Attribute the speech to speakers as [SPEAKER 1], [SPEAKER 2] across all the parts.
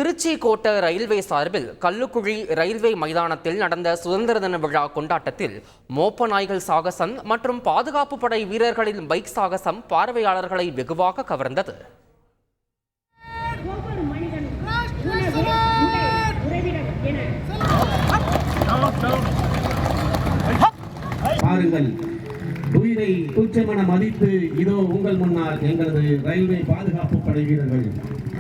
[SPEAKER 1] திருச்சி கோட்ட ரயில்வே சார்பில் கல்லுக்குழி ரயில்வே மைதானத்தில் நடந்த சுதந்திர தின விழா கொண்டாட்டத்தில் மோப்ப நாய்கள் சாகசம் மற்றும் பாதுகாப்பு படை வீரர்களின் பைக் சாகசம் பார்வையாளர்களை வெகுவாக கவர்ந்தது.
[SPEAKER 2] பாருங்கள், உயிரை துச்சமென மதித்து இதோ உங்கள் முன்னால் எங்களது ரயில்வே பாதுகாப்பு படை வீரர்கள்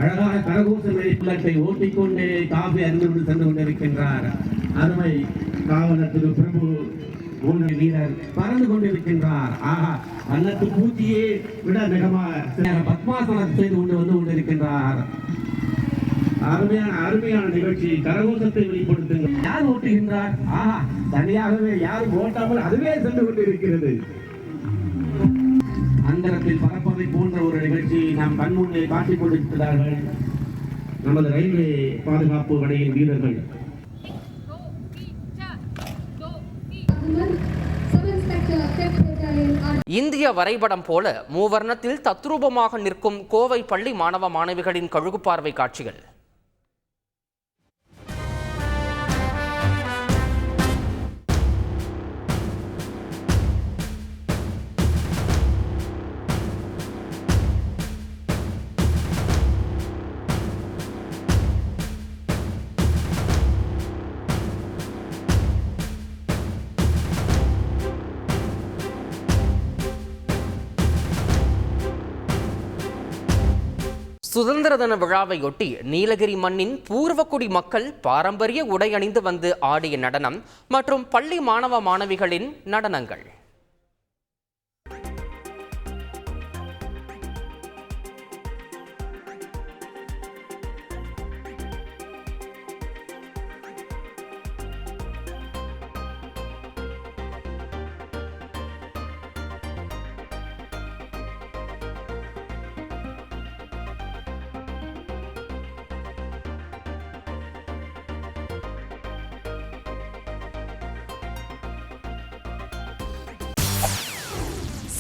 [SPEAKER 2] அழகான கரகோசனை புல்லட்டை ஓட்டிக்கொண்டே காபி அருகில் சென்று கொண்டிருக்கின்றார். அருமை காவலர் திரு பிரபு வீரர் பறந்து கொண்டிருக்கின்றார். ஆஹா, அன்னத்து பூச்சியே விட மிகமாக பத்மாசனம் செய்து கொண்டு வந்து கொண்டிருக்கின்றார். அருமையான நிகழ்ச்சி. கரகோசத்தை வெளிப்படுத்துங்கள். யார் ஓட்டுகின்றார்? ஆஹா, தனியாகவே யாரும் ஓட்டாமல் அதுவே சென்று கொண்டிருக்கிறது. அந்தரத்தில் பறப்பதை போன்ற ஒரு நிகழ்ச்சி நாம் கண்முன்னே காட்டிக் கொண்டிருக்கிறார்கள் நமது ரயில்வே பாதுகாப்பு படையின் வீரர்கள்.
[SPEAKER 1] இந்திய வரைபடம் போல மூவர்ணத்தில் தத்ரூபமாக நிற்கும் கோவை பள்ளி மாணவ மாணவிகளின் கழுகு பார்வை காட்சிகள். சுதந்திர தின விழாவையொட்டி நீலகிரி மண்ணின் பூர்வக்குடி மக்கள் பாரம்பரிய உடை அணிந்து வந்து ஆடிய நடனம் மற்றும் பள்ளி மாணவ மாணவிகளின் நடனங்கள்.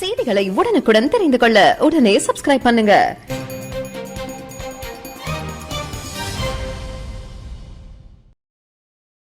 [SPEAKER 3] செய்திகளை உடனுக்குடன் தெரிந்து கொள்ள உடனே சப்ஸ்கிரைப் பண்ணுங்க.